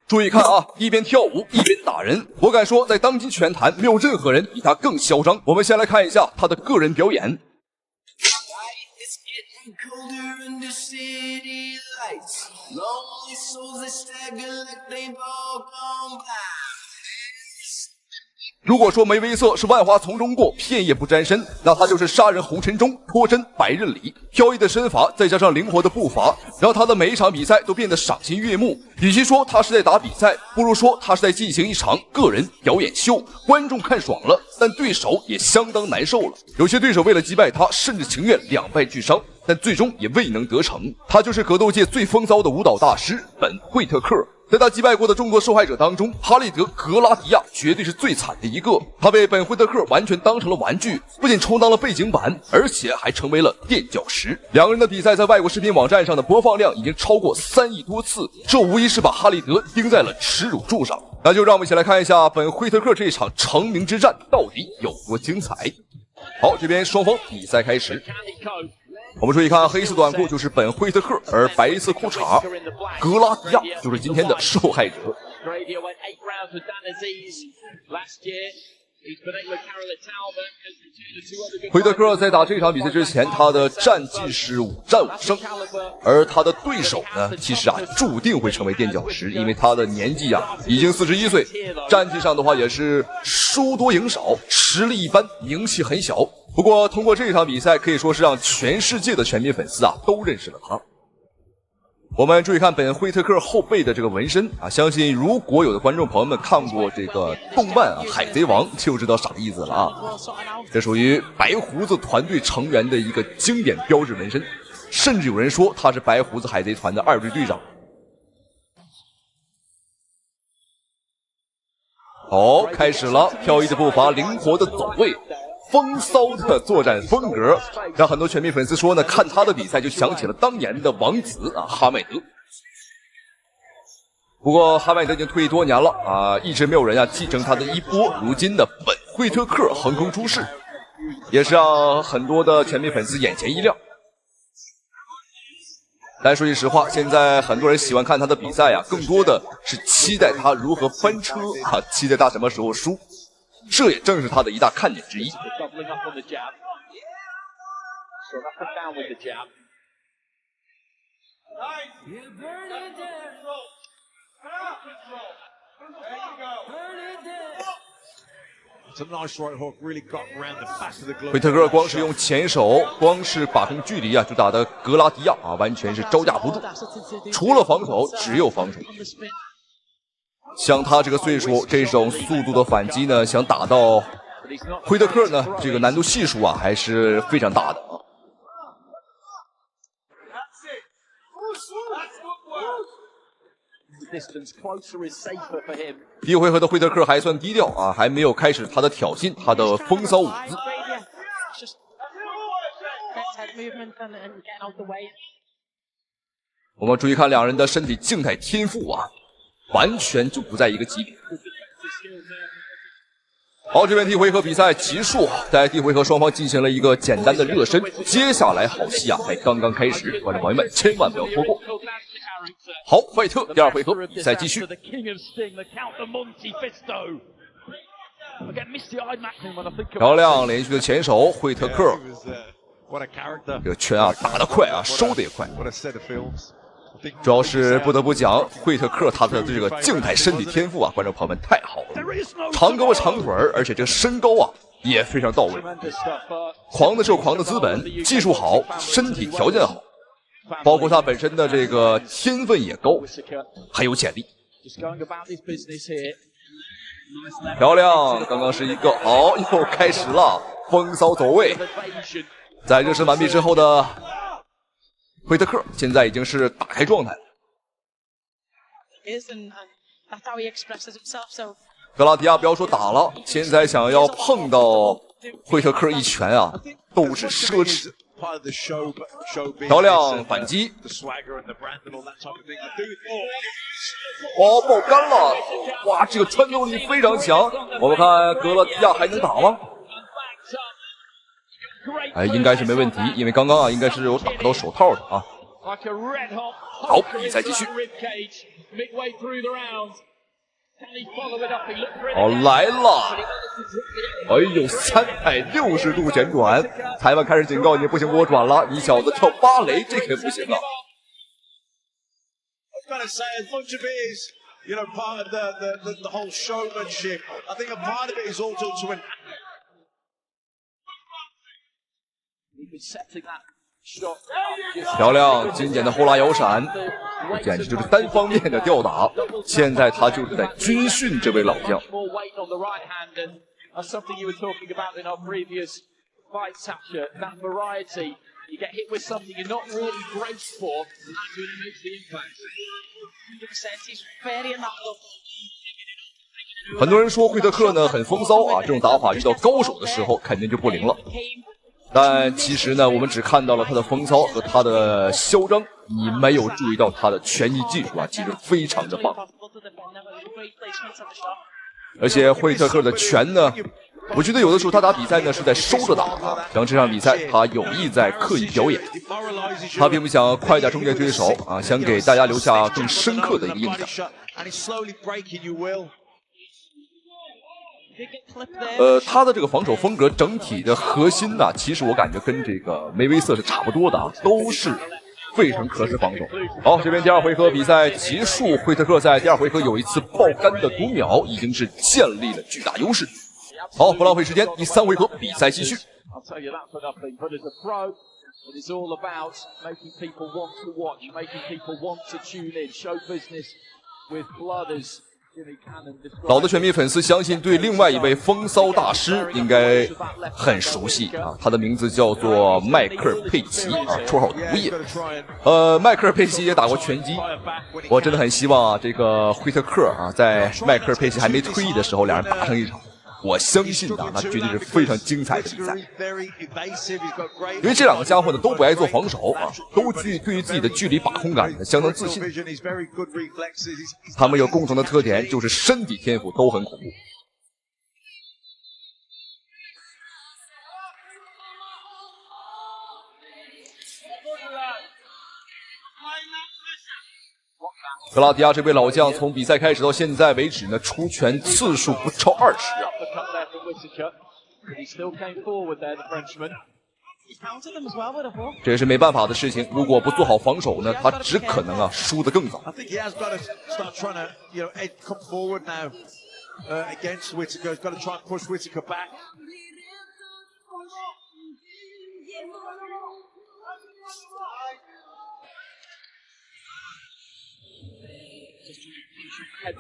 注意看啊，一边跳舞一边打人，我敢说，在当今拳坛没有任何人比他更嚣张。我们先来看一下他的个人表演。如果说梅威瑟是万花丛中过，片叶不沾身，那他就是杀人红尘中脱身白刃里。飘逸的身法再加上灵活的步伐，让他的每一场比赛都变得赏心悦目。与其说他是在打比赛，不如说他是在进行一场个人表演秀。观众看爽了，但对手也相当难受了。有些对手为了击败他，甚至情愿两败俱伤，但最终也未能得逞。他就是格斗界最风骚的舞蹈大师本·惠特克。在他击败过的众多受害者当中，哈利德·格拉迪亚绝对是最惨的一个。他被本·惠特克完全当成了玩具，不仅充当了背景板，而且还成为了垫脚石。两个人的比赛在外国视频网站上的播放量已经超过3亿多次，这无疑是把哈利德钉在了耻辱柱上。那就让我们一起来看一下本·惠特克这场成名之战到底有多精彩。好，这边双方比赛开始。我们注意看，黑色短裤就是本·惠特克，而白色裤衩格拉迪亚就是今天的受害者。惠特克在打这场比赛之前，他的战绩是5战5胜，而他的对手呢，其实注定会成为垫脚石，因为他的年纪已经41岁，战绩上的话也是输多赢少，实力一般，名气很小。不过通过这场比赛，可以说是让全世界的全民粉丝都认识了他。我们注意看本·惠特克后背的这个纹身相信如果有的观众朋友们看过这个动漫海贼王就知道啥意思了这属于白胡子团队成员的一个经典标志纹身，甚至有人说他是白胡子海贼团的2队队长。好，开始了，飘逸的步伐，灵活的走位，风骚的作战风格，让很多全民粉丝说呢，看他的比赛就想起了当年的王子哈迈德。不过哈迈德已经退役多年了一直没有人继承他的衣钵。如今的本·惠特克横空出世，也是让很多的全民粉丝眼前一亮。但说句实话，现在很多人喜欢看他的比赛更多的是期待他如何翻车期待他什么时候输。这也正是他的一大看点之一。惠特克光是用前手，光是把控距离就打得格拉迪亚完全是招架不住，除了防守只有防守。像他这个岁数，这种速度的反击呢，想打到惠特克呢，这个难度系数还是非常大的第一回合的惠特克还算低调还没有开始他的挑衅，他的风骚舞姿。我们注意看两人的身体静态天赋完全就不在一个级别。好，这边第一回合比赛结束，在第一回合双方进行了一个简单的热身，接下来好戏才刚刚开始，观众朋友们千万不要错过。好，费特第二回合比赛继续。漂亮，连续的前手，惠特克这个拳打得快收得也快。主要是不得不讲，惠特克他的这个静态身体天赋观众朋友们太好了，长胳膊长腿而且这个身高也非常到位，狂的是有狂的资本，技术好，身体条件好，包括他本身的这个天分也高，还有潜力。漂亮，刚刚是一个好，又开始了风骚走位。在热身完毕之后的惠特克现在已经是打开状态了。格拉迪亚不要说打了，现在想要碰到惠特克一拳都是奢侈。漂亮反击，爆杆了！哇，这个穿透力非常强。我们看格拉迪亚还能打吗？应该是没问题，因为刚刚应该是有打到手套的好，比赛继续。好，来了！哎呦，360度旋转！裁判开始警告你，不行，给我转了！你小子跳芭蕾，这可不行啊！ You know, part of the whole showmanship. I think a part of it is also to an. 漂亮，经典的后拉摇闪，简直就是单方面的吊打。现在他就是在军训这位老将。You get hit with something you're not really braced for, and that really makes the impact. 100% he's very in that level. 很多人说惠特克呢很风骚啊，这种打法遇到高手的时候肯定就不灵了。但其实呢，我们只看到了他的风骚和他的嚣张，你没有注意到他的拳击技术啊，其实非常的棒。而且惠特克的拳呢。 我觉得有的时候他打比赛呢是在收着打啊，像这场比赛他有意在刻意表演，他并不想快点终结对手啊，想给大家留下更深刻的一个印象。他的这个防守风格整体的核心呢，其实我感觉跟这个梅威瑟是差不多的啊，都是费城克式防守。好，这边第二回合比赛结束，惠特克在第二回合有一次爆肝的读秒，已经是建立了巨大优势。 好，不浪费时间，第3回合比赛继续。老的拳迷粉丝相信对另外一位风骚大师应该很熟悉啊，他的名字叫做迈克尔佩奇啊，绰号毒液。迈克尔佩奇也打过拳击，我真的很希望啊，这个惠特克啊，在迈克尔佩奇还没退役的时候，两人打上一场。 我相信啊，那绝对是非常精彩的比赛，因为这两个家伙呢都不爱做防守啊，都对于自己的距离把控感呢相当自信。他们有共同的特点，就是身体天赋都很恐怖。格拉迪亚这位老将从比赛开始到现在为止呢，出拳次数不超20啊。这也是没办法的事情，如果不做好防守呢，他只可能啊输得更早。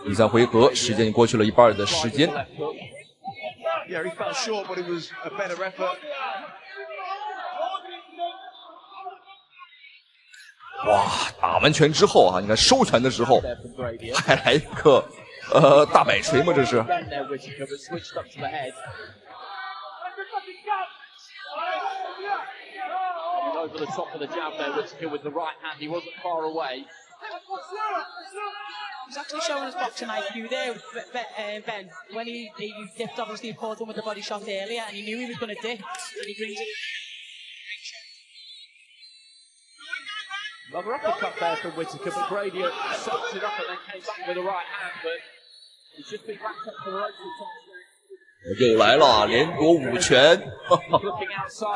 第3回合，时间已过去了一半的时间。哇！打完拳之后啊，你看收拳的时候还来一个大摆锤吗？这是。He's actually showing his boxing IQ there, Ben. When he dipped, obviously, he caught him with the body shot earlier, and he knew he was going to dip, and he brings it. Another uppercut there from Whittaker, but Grady soaked it up and then came back with a right hand, but he's just been backed up for the ropes. 又来了，连夺5拳，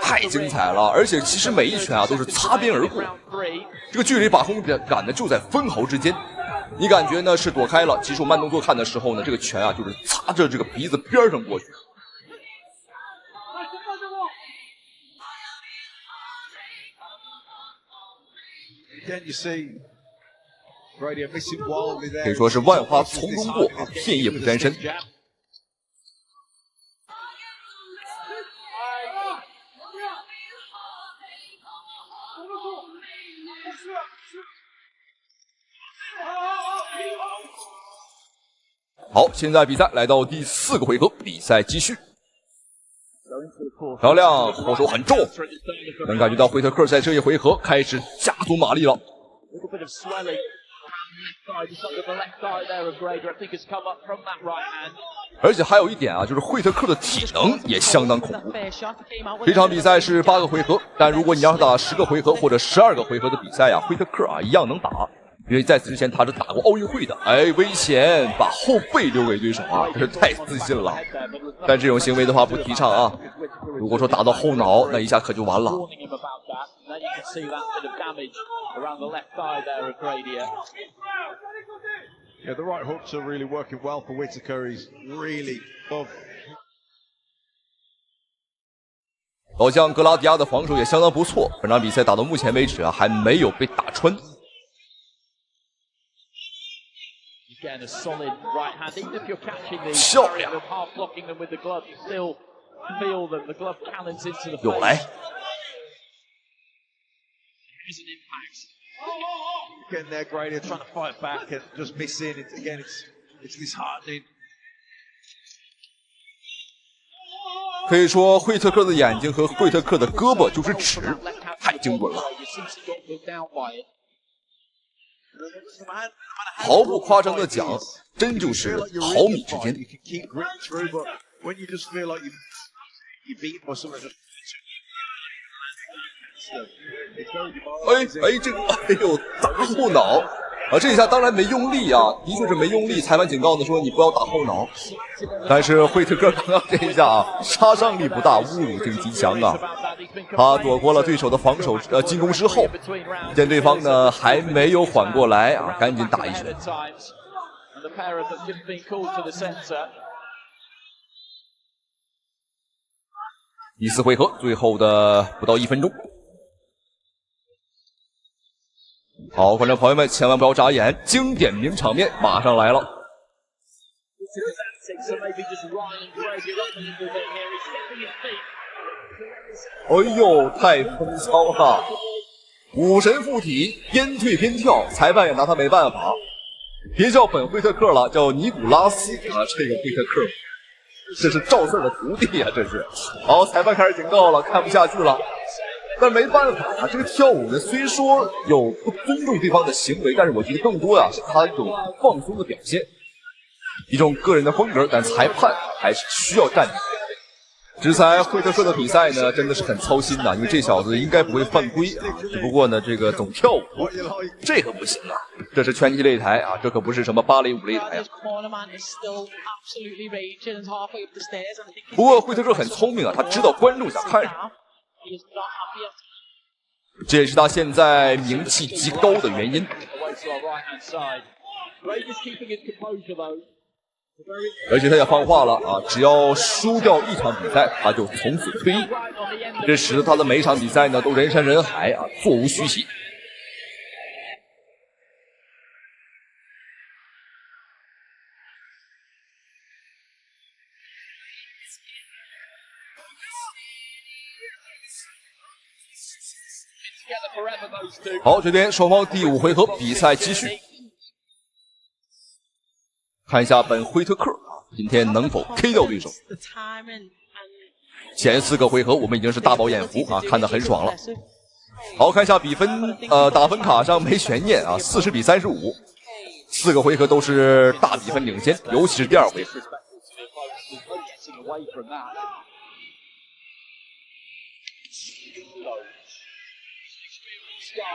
太精彩了！而且其实每一拳啊都是擦边而过，这个距离把控感呢就在分毫之间。你感觉呢是躲开了，其实我慢动作看的时候呢，这个拳啊就是擦着这个鼻子边上过去。可以说是万花丛中过，片叶不沾身。好，现在比赛来到第4个回合，比赛继续。漂亮，后手很重，能感觉到惠特克在这一回合开始加足马力了。而且还有一点啊，就是惠特克的体能也相当恐怖。这场比赛是8个回合，但如果你要是打10个回合或者12个回合的比赛啊，惠特克啊一样能打。因为在此之前他是打过奥运会的，哎，危险，把后背留给对手啊，真是太自信了。但这种行为的话不提倡啊。如果说打到后脑，那一下可就完了。Yeah, the right hooks are really working well for Whittaker. He's really tough. 老将格拉迪亚的防守也相当不错，本场比赛打到目前为止啊，还没有被打穿。漂亮！有来。Getting there, Grady, trying to fight back and just missing. It's disheartening. 可以说，惠特克的眼睛和惠特克的胳膊就是尺，太精准了。毫不夸张的讲，真就是毫米之间。这个打后脑啊，这一下当然没用力啊，的确是没用力。裁判警告的说你不要打后脑，但是惠特克刚刚这一下啊，杀伤力不大，侮辱性极强啊。他躲过了对手的防守进攻之后，见对方呢还没有缓过来啊，赶紧打一拳。第4回合最后的不到1分钟。好，观众朋友们，千万不要眨眼，经典名场面马上来了。哎呦，太风骚了！武神附体，边退边跳，裁判也拿他没办法。别叫本惠特克了，叫尼古拉斯啊，这个惠特克，这是赵四的徒弟啊，这是。好，裁判开始警告了，看不下去了。但没办法啊，这个跳舞呢，虽说有不尊重对方的行为，但是我觉得更多呀是他一种放松的表现，一种个人的风格。但裁判还是需要站住。制裁惠特克的比赛呢，真的是很操心呐，因为这小子应该不会犯规啊，只不过呢，这个总跳舞，这可不行啊，这是拳击擂台啊，这可不是什么芭蕾舞擂台啊。不过惠特克很聪明啊，他知道观众想看什么。这也是他现在名气极高的原因。而且他也放话了啊，只要输掉1场比赛，他就从此退役。这使得他的每一场比赛呢都人山人海啊，座无虚席。好，这边双方第5回合比赛继续。看一下本惠特克今天能否 K 掉对手。前4个回合我们已经是大饱眼福啊，看得很爽了。好，看一下比分，打分卡上没悬念啊，40比35，4个回合都是大比分领先，尤其是第2回合。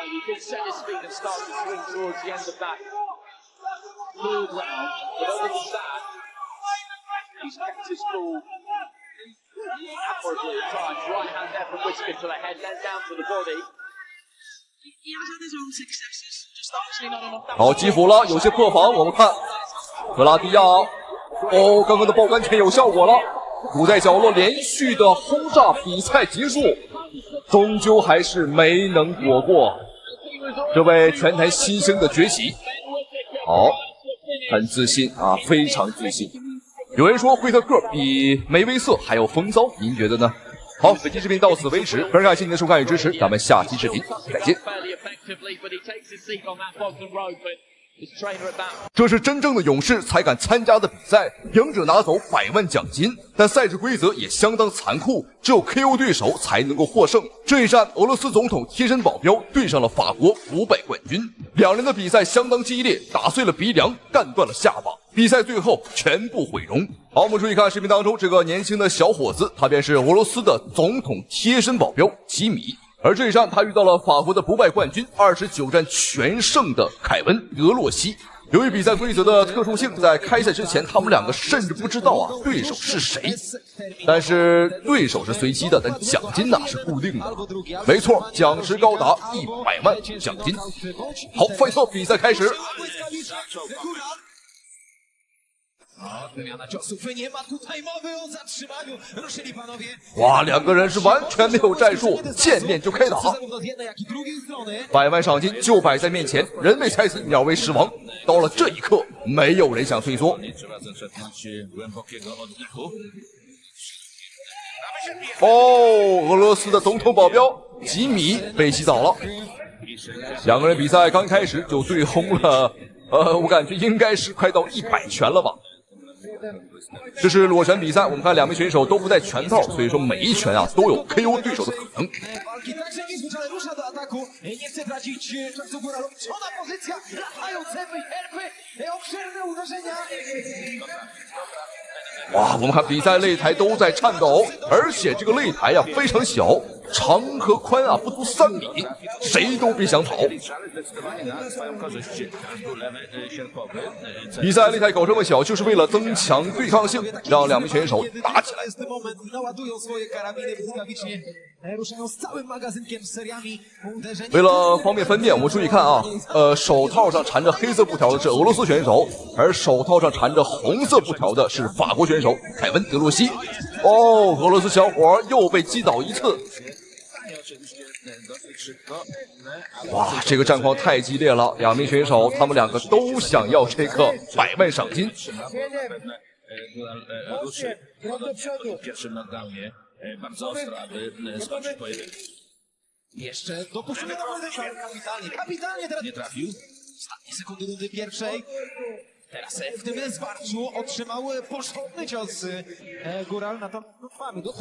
He did set his feet and start to swing towards the end of that third round, but other than that, he's kept his cool admirably at times. Right hand there from Whittaker to the head, then down to the body. He has had his own successes, just obviously not enough. 好，基辅了，有些破防，我们看格拉迪亚，哦，刚刚的爆杆拳有效果了，堵在角落，连续的轰炸，比赛结束。终究还是没能躲过这位拳坛新生的崛起。好，很自信啊，非常自信。有人说惠特克比梅威瑟还要风骚，您觉得呢？好，本期视频到此为止，非常感谢您的收看与支持，咱们下期视频再见。His trainer at that. 这是真正的勇士才敢参加的比赛，赢者拿走100万奖金。但赛制规则也相当残酷，只有 KO 对手才能够获胜。这一战，俄罗斯总统贴身保镖对上了法国不败冠军，两人的比赛相当激烈，打碎了鼻梁，干断了下巴。比赛最后全部毁容。好，我们注意看视频当中这个年轻的小伙子，他便是俄罗斯的总统贴身保镖吉米。而这一战，他遇到了法国的不败冠军，29战全胜的凯文·德洛西。由于比赛规则的特殊性，在开赛之前，他们两个甚至不知道对手是谁。但是对手是随机的，但奖金是固定的。没错，奖池高达100万奖金。好，fight后比赛开始。哇，两个人是完全没有战术，见面就开打。100万赏金就摆在面前，人为财死，鸟为食亡。到了这一刻，没有人想退缩。哦，俄罗斯的总统保镖吉米被击倒了。两个人比赛刚开始就对轰了，我感觉应该是快到100拳了吧。这是裸拳比赛，我们看两名选手都不戴拳套，所以说每一拳都有 KO 对手的可能。哇，我们看比赛擂台都在颤抖，而且这个擂台非常小，长和宽不足3米，谁都别想跑。比赛擂台搞这么小，就是为了增强对抗性，让两名选手打起来。为了方便分辨，我们注意看手套上缠着黑色布条的是俄罗斯选手，而手套上缠着红色布条的是法国选手凯文·德洛西。哦，俄罗斯小伙又被击倒一次。哇，这个战况太激烈了，两名选手他们两个都想要这个100万赏金。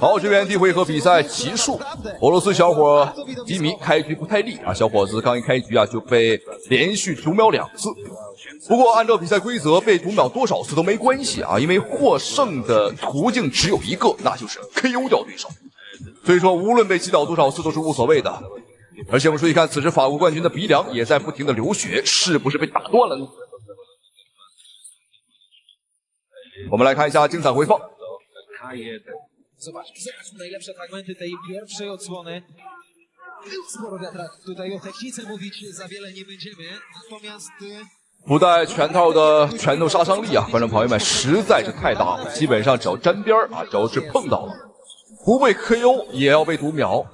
好，这边第一回合比赛结束，俄罗斯小伙吉米开局不太利小伙子刚一开局就被连续读秒2次。不过按照比赛规则，被读秒多少次都没关系因为获胜的途径只有一个，那就是 KO 掉对手。所以说无论被击倒多少次都是无所谓的。而且我们注意看，此时法国冠军的鼻梁也在不停的流血，是不是被打断了呢？我们来看一下精彩回放。不戴拳套的拳头杀伤力观众朋友们实在是太大了，基本上只要沾边只要是碰到了，不被 KO 也要被读秒。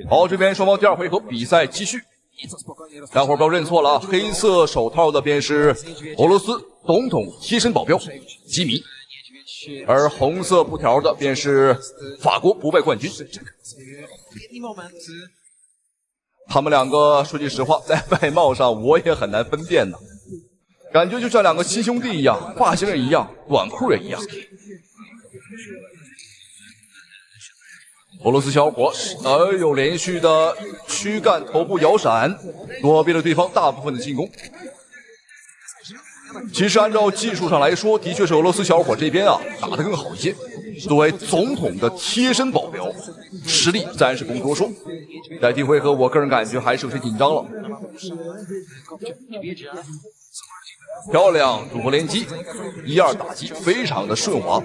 好，这边双方第二回合比赛继续。大伙儿不要认错了黑色手套的便是俄罗斯总统贴身保镖吉米，而红色布条的便是法国不败冠军。他们两个说句实话，在外貌上我也很难分辨呢，感觉就像两个亲兄弟一样，发型也一样，短裤也一样。俄罗斯小伙连续的躯干头部摇闪，躲避了对方大部分的进攻。其实按照技术上来说，的确是俄罗斯小伙这边打得更好一些。作为总统的贴身保镖，实力自然是不用多说。在第一回合，我个人感觉还是有些紧张了。漂亮组合连击，1-2打击非常的顺滑。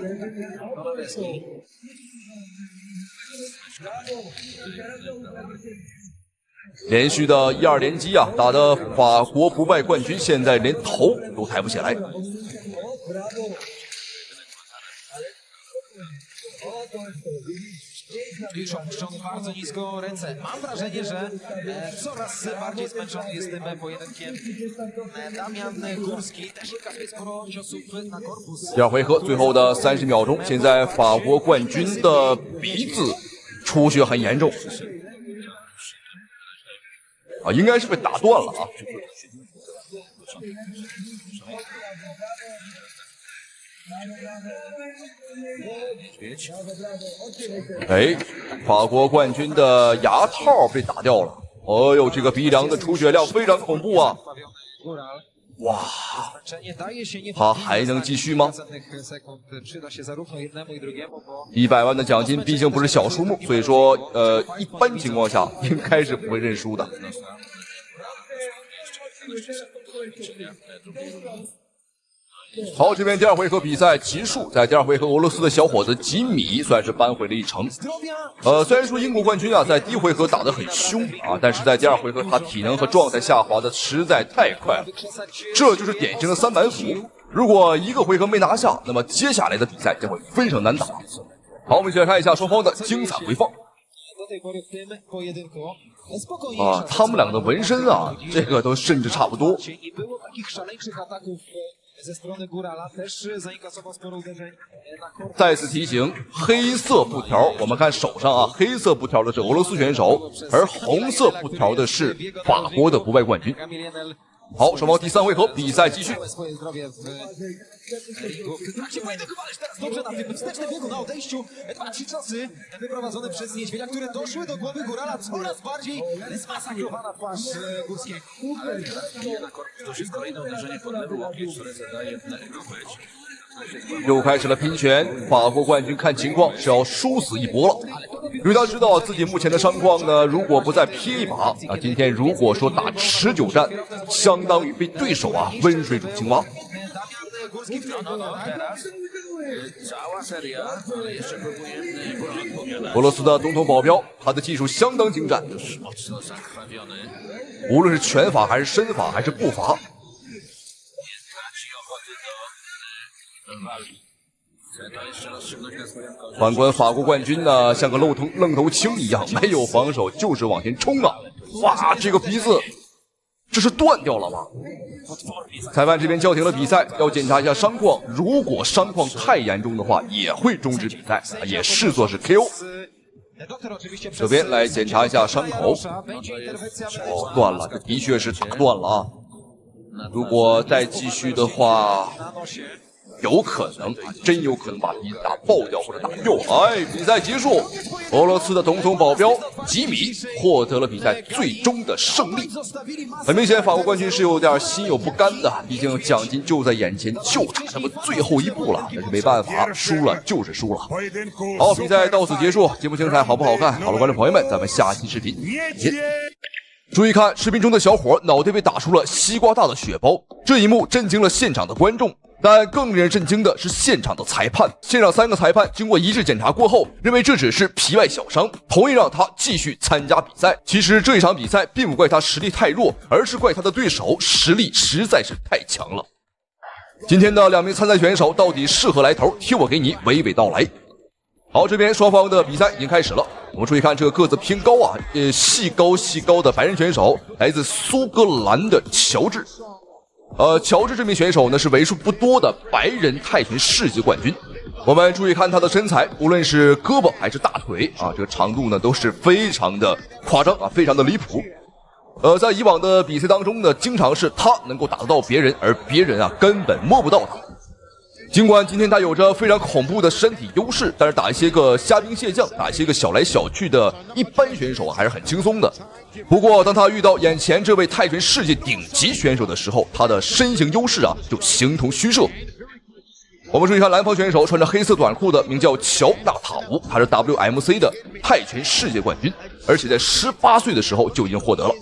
连续的1-2连击打得法国不败冠军现在连头都抬不起来。Już opuszczony bardzo nisko ręce. Mam wrażenie, że coraz bardziej zmęczony jest tym pojedynkiem. Damian Górski też kasuje sporo ciosów na korpus. 第二回合最后的30秒钟，现在法国冠军的鼻子出血很严重应该是被打断了哎，法国冠军的牙套被打掉了。哦呦，这个鼻梁的出血量非常恐怖啊！哇，他还能继续吗？100万的奖金毕竟不是小数目，所以说，一般情况下应该是不会认输的。好，这边第二回合比赛结束，在第二回合，俄罗斯的小伙子吉米算是扳回了一城。虽然说英国冠军啊，在第一回合打得很凶啊，但是在第二回合他体能和状态下滑的实在太快了，这就是典型的3板斧。如果一个回合没拿下，那么接下来的比赛将会非常难打。好，我们一起来看一下双方的精彩回放。啊，他们两个的纹身啊，这个都甚至差不多。再次提醒，黑色布条，我们看手上啊，黑色布条的是俄罗斯选手，而红色布条的是法国的不败冠军。好，双方第3回合比赛继续。Dobrze na tym wstecznym biegu na odejściu. 2-3 ciosy wyprowadzone przez Niedźwiedzia, które doszły do głowy Górala. Coraz bardziej zmasakrowana twarz Górskiego. Ale teraz na korpus to jest kolejne uderzenie pod lewy łokieć, które zadaje lekko być. 又开始了拼拳，法国冠军看情况是要殊死一搏了，因为他知道自己目前的伤况呢，如果不再拼一把，那今天如果说打持久战，相当于被对手啊温水煮青蛙。俄罗斯的总统保镖，他的技术相当精湛，无论是拳法还是身法还是步伐。反观法国冠军呢，像个愣头青一样，没有防守，就是往前冲啊！哇，这个鼻子，这是断掉了吗？裁判这边叫停了比赛，要检查一下伤况。如果伤况太严重的话，也会终止比赛，也视作是 KO。这边来检查一下伤口。哦，断了，这的确是打断了啊！如果再继续的话，有可能，真有可能把鼻子打爆掉或者打掉。哎，比赛结束，俄罗斯的总统保镖吉米获得了比赛最终的胜利。很明显，法国冠军是有点心有不甘的，毕竟奖金就在眼前，就差这么最后一步了。但是没办法，输了就是输了。好，比赛到此结束，精不精彩，好不好看？好了，观众朋友们，咱们下期视频见。注意看，视频中的小伙脑袋被打出了西瓜大的血包，这一幕震惊了现场的观众。但更令人震惊的是现场的裁判，现场3个裁判经过一致检查过后，认为这只是皮外小伤，同意让他继续参加比赛。其实这一场比赛并不怪他实力太弱，而是怪他的对手实力实在是太强了。今天的2名参赛选手到底是何来头？听我给你娓娓道来。好，这边双方的比赛已经开始了。我们注意看这个个子偏高啊，细高的白人选手，来自苏格兰的乔治。乔治这名选手呢是为数不多的白人泰拳世界冠军。我们注意看他的身材，无论是胳膊还是大腿啊，这个长度呢都是非常的夸张啊，非常的离谱。在以往的比赛当中呢，经常是他能够打得到别人，而别人啊根本摸不到他。尽管今天他有着非常恐怖的身体优势，但是打一些个虾兵蟹将，打一些个小来小去的一般选手还是很轻松的。不过当他遇到眼前这位泰拳世界顶级选手的时候，他的身形优势啊就形同虚设。我们注意看蓝方选手穿着黑色短裤的名叫乔纳塔乌，他是 WMC 的泰拳世界冠军，而且在18岁的时候就已经获得了。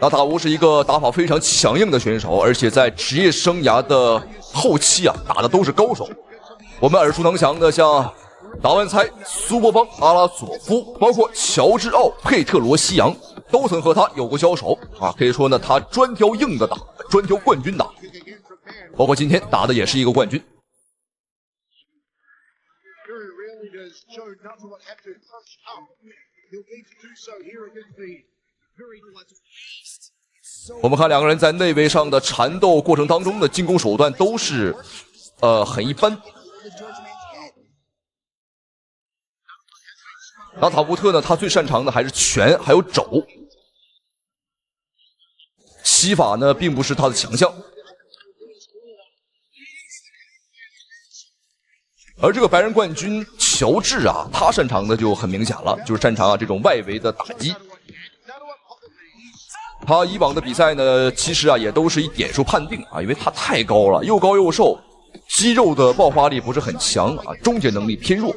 纳塔乌是一个打法非常强硬的选手，而且在职业生涯的后期啊，打的都是高手。我们耳熟能详的像达文猜、苏波邦、阿拉佐夫，包括乔治奥、佩特罗西扬，都曾和他有过交手啊。可以说呢，他专挑硬的打，专挑冠军打。包括今天打的也是一个冠军。我们看2个人在内围上的缠斗过程当中的进攻手段都是很一般。纳塔乌特呢，他最擅长的还是拳还有肘，膝法呢并不是他的强项。而这个白人冠军乔治啊，他擅长的就很明显了，就是擅长这种外围的打击。他以往的比赛呢，其实也都是以点数判定因为他太高了，又高又瘦，肌肉的爆发力不是很强终结能力偏弱。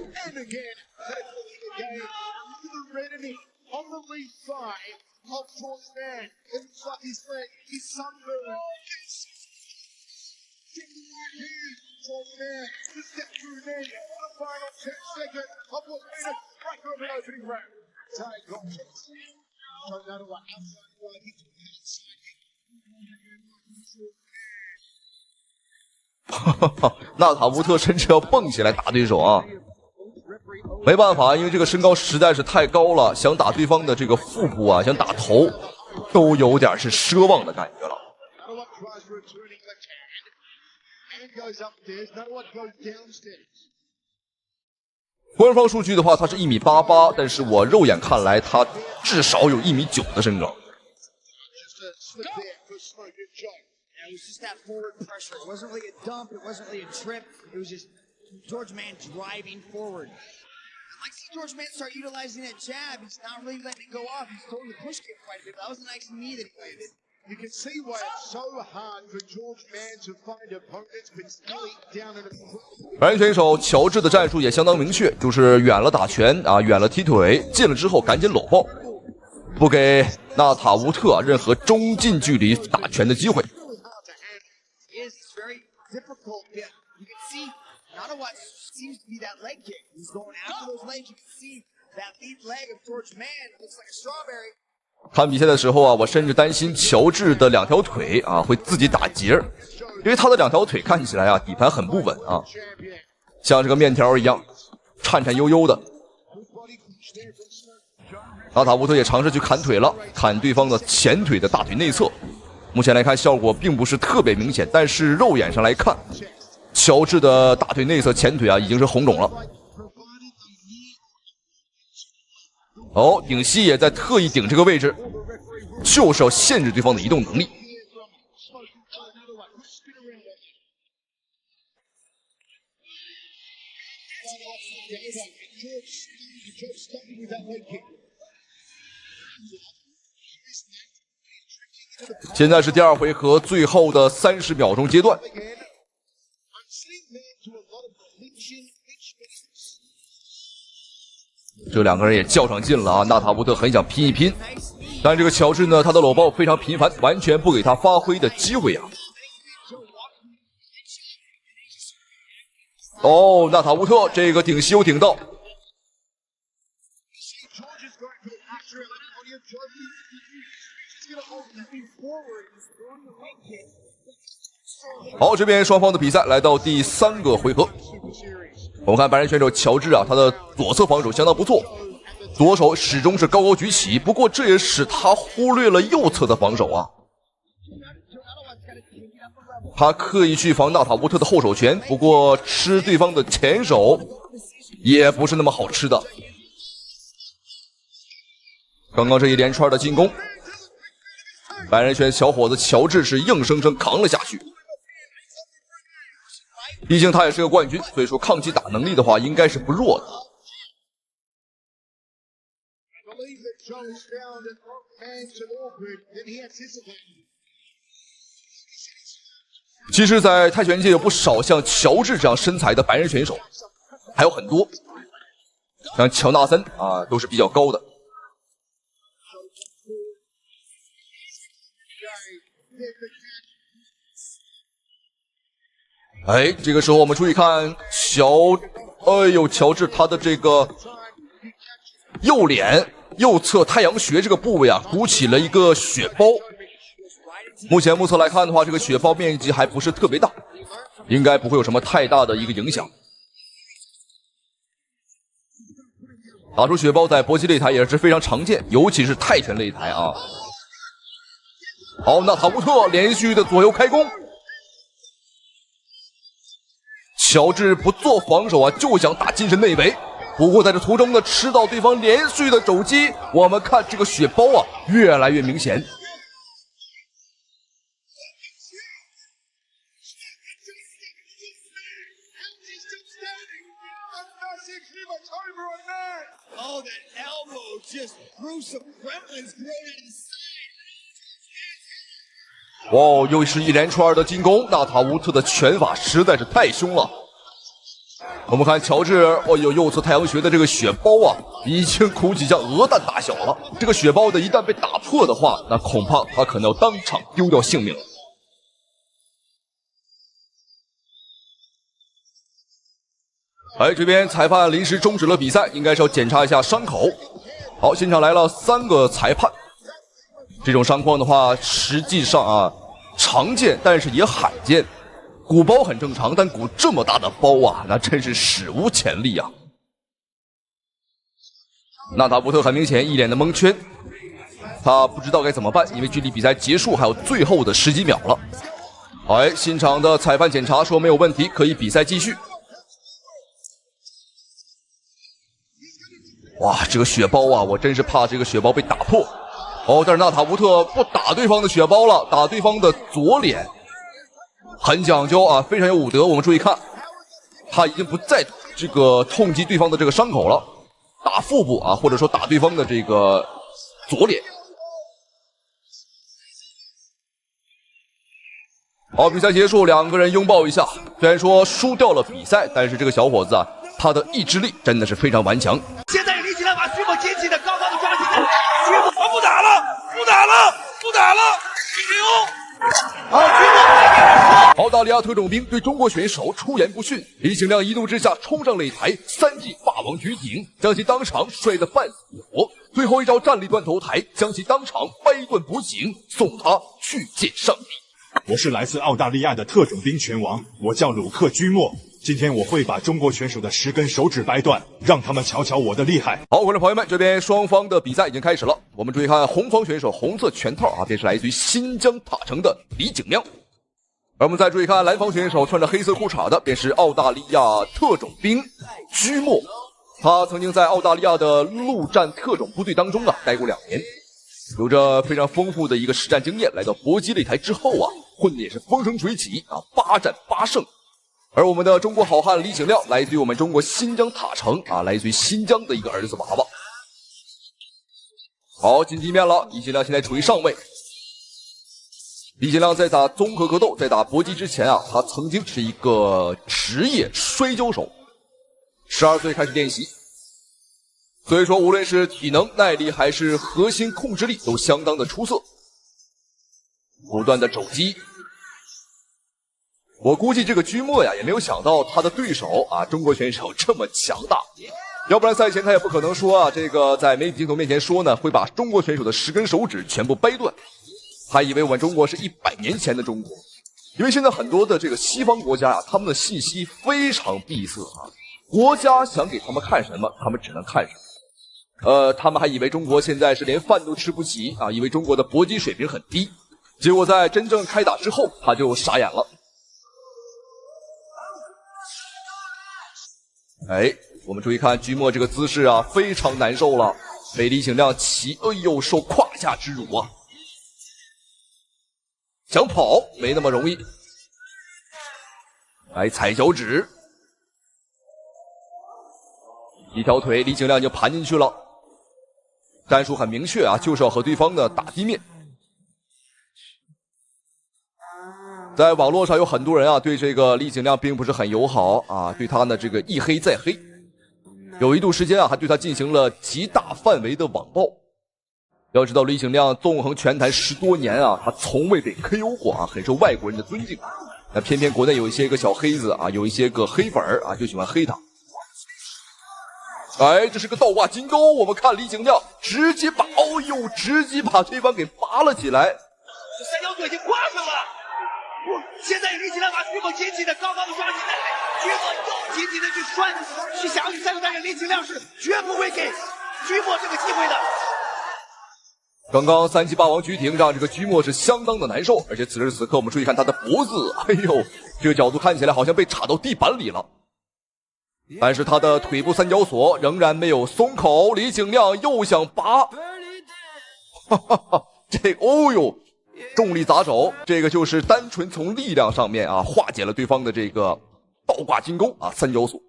纳塔乌特甚至要蹦起来打对手没办法，因为这个身高实在是太高了，想打对方的这个腹部想打头，都有点是奢望的感觉了。官方数据的话，他是1.88米，但是我肉眼看来，他至少有1.9米的身高。It was just that forward pressure. It wasn't really a dump. It wasn't really a trip. It was just George Mann driving forward. I'd like to see George Mann start utilizing that jab. He's not really letting it go off. He's throwing the push kick quite a bit. That was a nice knee that he landed. You can see why it's so hard for George Mann to find opponents, particularly down in a... 白人选手乔治的战术也相当明确，就是远了打拳远了踢腿，近了之后赶紧搂抱，不给纳塔乌特任何中近距离打拳的机会。Difficult. Yeah, you can see Nanawa seems to be that leg kick. He's going after those legs. You can see that lead leg of George Mann looks like a strawberry. 看比赛的时候我甚至担心乔治的2条腿会自己打结，因为他的2条腿看起来底盘很不稳像这个面条一样颤颤悠悠的。纳塔乌特也尝试去砍腿了，砍对方的前腿的大腿内侧。目前来看效果并不是特别明显，但是肉眼上来看，乔治的大腿内侧前腿已经是红肿了。顶膝也在特意顶这个位置，就是要限制对方的移动能力。现在是第2回合最后的30秒钟阶段。这2个人也较上劲了纳塔乌特很想拼一拼，但这个乔治呢，他的搂抱非常频繁，完全不给他发挥的机会纳塔乌特这个顶膝又顶到。好，这边双方的比赛来到第3个回合。我们看白人选手乔治他的左侧防守相当不错，左手始终是高高举起，不过这也使他忽略了右侧的防守他刻意去防纳塔乌特的后手拳，不过吃对方的前手也不是那么好吃的。刚刚这一连串的进攻，白人选小伙子乔治是硬生生扛了下去。毕竟他也是个冠军，所以说抗击打能力的话应该是不弱的。其实在泰拳界有不少像乔治这样身材的白人选手，还有很多像乔纳森都是比较高的。这个时候我们注意看乔治他的这个右脸右侧太阳穴这个部位鼓起了一个血包。目前目测来看的话，这个血包面积还不是特别大，应该不会有什么太大的一个影响。打出血包在搏击擂台也是非常常见，尤其是泰拳擂台好，纳塔乌特连续的左右开弓。乔治不做防守就想打近身内围，不过在这途中呢，吃到对方连续的肘击，我们看这个血包啊，越来越明显。Oh, that elbow just grew some gremlins thrown at his side. 哇，又是一连串的进攻，纳塔乌特的拳法实在是太凶了。我们看乔治，哦呦，右侧太阳穴的这个血包啊，已经鼓起像鹅蛋大小了。这个血包的一旦被打破的话，那恐怕他可能要当场丢掉性命了。哎，这边裁判临时终止了比赛，应该是要检查一下伤口。好，现场来了3个裁判。这种伤况的话，实际上啊常见，但是也罕见。鼓包很正常，但鼓这么大的包啊，那真是史无前例啊！纳塔布特很明显一脸的蒙圈，他不知道该怎么办，因为距离比赛结束还有最后的10几秒了。哎，现场的裁判检查说没有问题，可以比赛继续。哇，这个血包啊，我真是怕这个血包被打破。哦，但是纳塔乌特不打对方的血包了，打对方的左脸，很讲究啊，非常有武德。我们注意看，他已经不再这个痛击对方的这个伤口了，打腹部啊，或者说打对方的这个左脸。好，比赛结束，2个人拥抱一下。虽然说输掉了比赛，但是这个小伙子啊，他的意志力真的是非常顽强。现在李景亮把徐某捡起的高高的抓起来，徐某不打了，不打了，不打了，澳大利亚特种兵对中国选手出言不逊，李景亮一怒之下冲上擂台，3记霸王举挺，将其当场摔得半死不活。最后一招站立断头台，将其当场掰断脖颈，送他去见上帝。我是来自澳大利亚的特种兵拳王，我叫鲁克居莫。今天我会把中国选手的10根手指掰断，让他们瞧瞧我的厉害。好，观众朋友们，这边双方的比赛已经开始了。我们注意看红方选手红色拳套啊，便是来自于新疆塔城的李景亮。而我们再注意看蓝方选手穿着黑色裤衩的，便是澳大利亚特种兵居莫。他曾经在澳大利亚的陆战特种部队当中啊待过2年，有着非常丰富的一个实战经验。来到搏击擂台之后啊，混得也是风生水起啊，8战8胜。而我们的中国好汉李景亮来自于我们中国新疆塔城啊，来自于新疆的一个儿子娃娃。好，进地面了，李景亮现在处于上位。李景亮在打综合格斗，在打搏击之前啊，他曾经是一个职业摔跤手，12岁开始练习，所以说无论是体能、耐力还是核心控制力都相当的出色，不断的肘击。我估计这个居莫呀也没有想到他的对手啊中国选手这么强大，要不然赛前他也不可能说啊这个在媒体镜头面前说呢会把中国选手的10根手指全部掰断。还以为我们中国是100年前的中国，因为现在很多的这个西方国家啊，他们的信息非常闭塞啊，国家想给他们看什么，他们只能看什么。他们还以为中国现在是连饭都吃不起啊，以为中国的搏击水平很低，结果在真正开打之后，他就傻眼了。哎，我们注意看居莫这个姿势啊，非常难受了，被李景亮哎呦受胯下之辱啊！想跑没那么容易，来踩脚趾，一条腿李景亮就盘进去了。战术很明确啊，就是要和对方呢打地面。在网络上有很多人啊对这个李景亮并不是很友好啊，对他呢这个一黑再黑，有一度时间啊还对他进行了极大范围的网暴。要知道李景亮纵横拳坛10多年啊，他从未被 KO 过啊，很受外国人的尊敬。那偏偏国内有一些个小黑子啊，有一些个黑粉啊，就喜欢黑他。哎，这是个倒挂金钩，我们看李景亮直接把直接把对方给拔了起来。这三角腿已经挂上了。现在李景亮把徐某紧紧的高高的抓起来，徐某又紧紧的去拴，去想要去三个，但是李景亮是绝不会给徐某这个机会的。刚刚3级霸王举挺让这个居莫是相当的难受，而且此时此刻我们注意看他的脖子，哎呦，这个角度看起来好像被插到地板里了。但是他的腿部三角锁仍然没有松口，李景亮又想拔，哈哈哈，这个哦呦，重力砸手，这个就是单纯从力量上面啊化解了对方的这个倒挂金钩啊三角锁。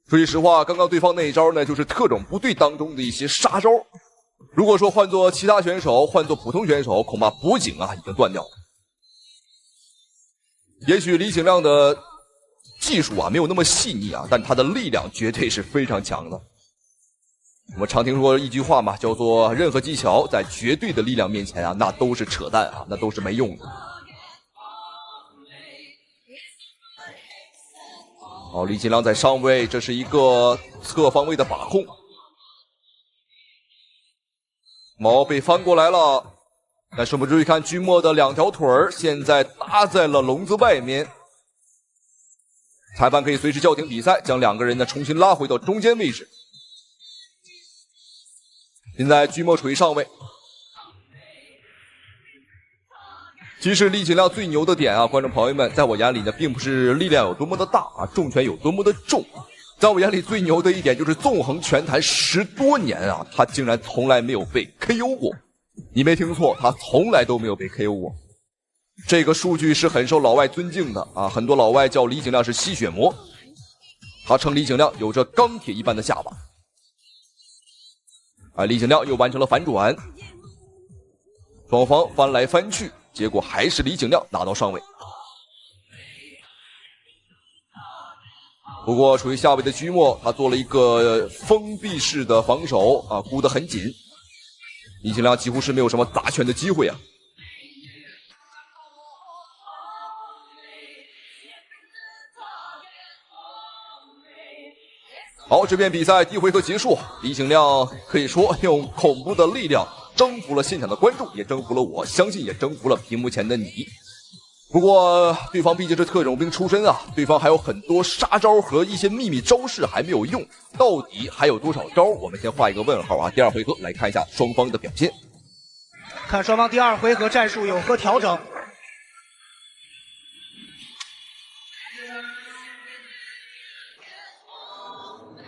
说句实话，刚刚对方那一招呢，就是特种部队当中的一些杀招。如果说换做其他选手，换做普通选手，恐怕脖颈啊已经断掉了。也许李景亮的技术啊没有那么细腻啊，但他的力量绝对是非常强的。我们常听说一句话嘛，叫做任何技巧在绝对的力量面前啊，那都是扯淡啊，那都是没用的。好，李景亮在上位，这是一个侧方位的把控。毛被翻过来了，但是我们注意看君莫的两条腿现在搭在了笼子外面。裁判可以随时叫停比赛，将两个人呢重新拉回到中间位置。现在君莫处于上位。其实李景亮最牛的点啊，观众朋友们，在我眼里呢，并不是力量有多么的大啊，重拳有多么的重。在我眼里最牛的一点就是纵横拳坛10多年啊，他竟然从来没有被 KO 过。你没听错，他从来都没有被 KO 过。这个数据是很受老外尊敬的啊，很多老外叫李景亮是吸血魔，他称李景亮有着钢铁一般的下巴。李景亮又完成了反转，双方翻来翻去，结果还是李景亮拿到上位。不过处于下位的居莫，他做了一个封闭式的防守啊，箍得很紧，李景亮几乎是没有什么砸拳的机会啊。好，这边比赛第一回合结束，李景亮可以说用恐怖的力量征服了现场的观众，也征服了我，相信也征服了屏幕前的你。不过对方毕竟是特种兵出身啊，对方还有很多杀招和一些秘密招式还没有用，到底还有多少招？我们先画一个问号啊。第二回合来看一下双方的表现，看双方第二回合战术有何调整。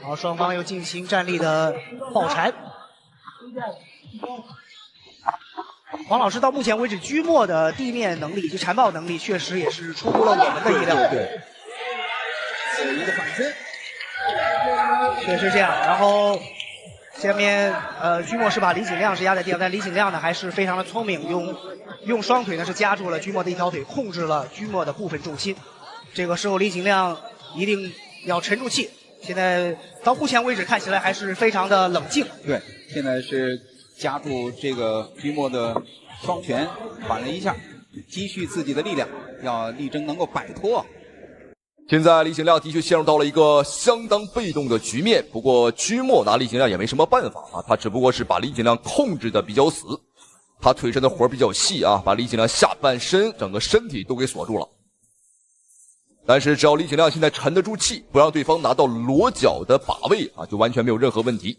好，双方又进行战力的爆缠。黄老师到目前为止，居莫的地面能力以及缠爆能力确实也是出乎了我们的意料。对，一个反身，确实这样。然后下面居莫是把李景亮是压在地上，但李景亮呢还是非常的聪明，用双腿呢是夹住了居莫的一条腿，控制了居莫的部分重心。这个时候李景亮一定要沉住气。现在到目前为止看起来还是非常的冷静。对，现在是夹住这个居莫的双拳，缓了一下，积蓄自己的力量，要力争能够摆脱。现在李景亮的确陷入到了一个相当被动的局面，不过居莫拿李景亮也没什么办法啊，他只不过是把李景亮控制的比较死，他腿上的活比较细啊，把李景亮下半身整个身体都给锁住了。但是只要李景亮现在沉得住气，不让对方拿到裸脚的把位啊，就完全没有任何问题。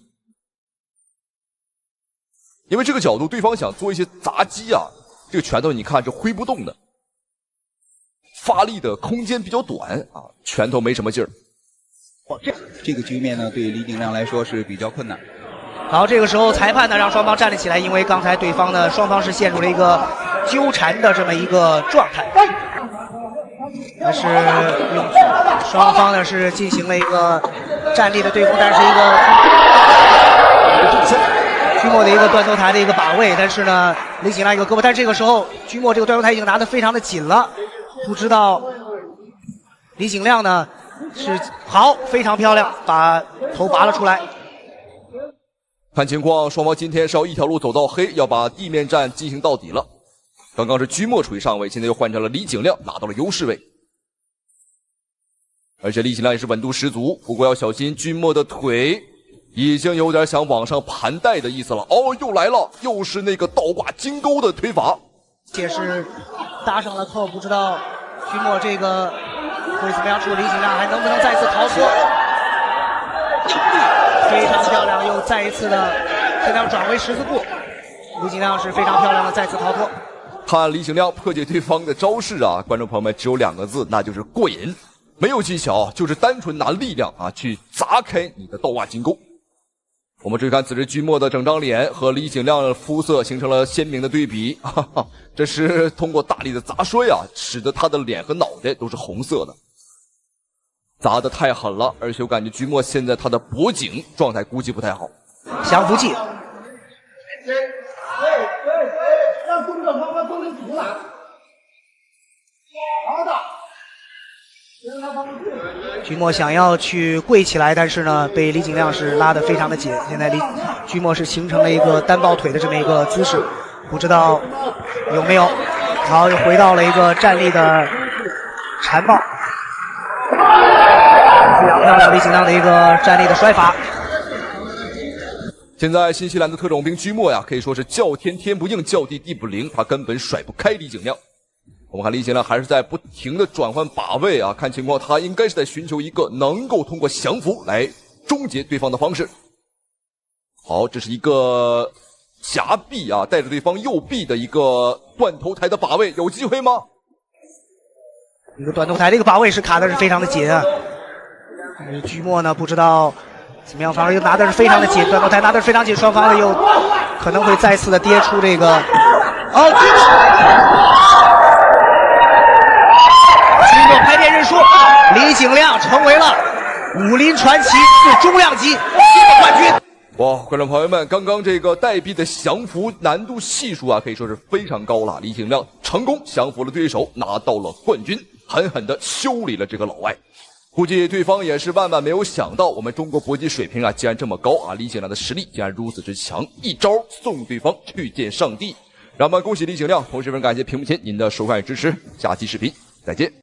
因为这个角度，对方想做一些砸击啊，这个拳头你看是挥不动的，发力的空间比较短啊，拳头没什么劲儿。这个局面呢，对李景亮来说是比较困难。好，这个时候裁判呢让双方站立起来，因为刚才对方呢双方是陷入了一个纠缠的这么一个状态。但是双方呢是进行了一个站立的对攻，但是一个居莫的一个断头台的一个把位，但是呢李景亮一个胳膊，但是这个时候居莫这个断头台已经拿得非常的紧了，不知道李景亮呢是好，非常漂亮，把头拔了出来。看情况，双方今天是要一条路走到黑，要把地面战进行到底了。刚刚是居莫处于上位，现在又换成了李景亮拿到了优势位，而且李景亮也是稳度十足，不过要小心居莫的腿已经有点想往上盘带的意思了。哦，又来了，又是那个倒挂金钩的推法，也是搭上了扣，不知道居莫这个会怎么样处理，李景亮还能不能再次逃脱？非常漂亮，又再一次的这样转为十字步，李景亮是非常漂亮的再次逃脱。看李景亮破解对方的招式啊，观众朋友们只有2个字，那就是过瘾。没有技巧，就是单纯拿力量啊去砸开你的倒挂金钩。我们注意看此时居墨的整张脸和李景亮的肤色形成了鲜明的对比，哈哈，这是通过大力的砸摔啊，使得他的脸和脑袋都是红色的，砸得太狠了，而且我感觉居墨现在他的脖颈状态估计不太好。降服技。让动作方法都是足了。好的。居墨想要去跪起来，但是呢，被李景亮是拉得非常的紧。现在居墨是形成了一个单抱腿的这么一个姿势，不知道有没有。好，又回到了一个站立的缠抱，非常漂亮，李景亮的一个站立的摔法。现在新西兰的特种兵居墨呀，可以说是叫天天不应，叫地地不灵，他根本甩不开李景亮。我们看李景亮还是在不停的转换把位啊，看情况他应该是在寻求一个能够通过降服来终结对方的方式。好，这是一个夹臂啊，带着对方右臂的一个断头台的把位，有机会吗？一个断头台，这个把位是卡的是非常的紧啊。居墨呢不知道怎么样，反正又拿的是非常的紧，断头台拿的是非常紧，双方又可能会再次的跌出这个。居墨拍片认输，李景亮成为了武林传奇次中量级冠军。哇，观众朋友们，刚刚这个带臂的降服难度系数啊，可以说是非常高了。李景亮成功降服了对手，拿到了冠军，狠狠地修理了这个老外。估计对方也是万万没有想到，我们中国搏击水平啊，竟然这么高啊！李景亮的实力竟然如此之强，一招送对方去见上帝。让我们恭喜李景亮，同时非常感谢屏幕前您的收看与支持，下期视频再见。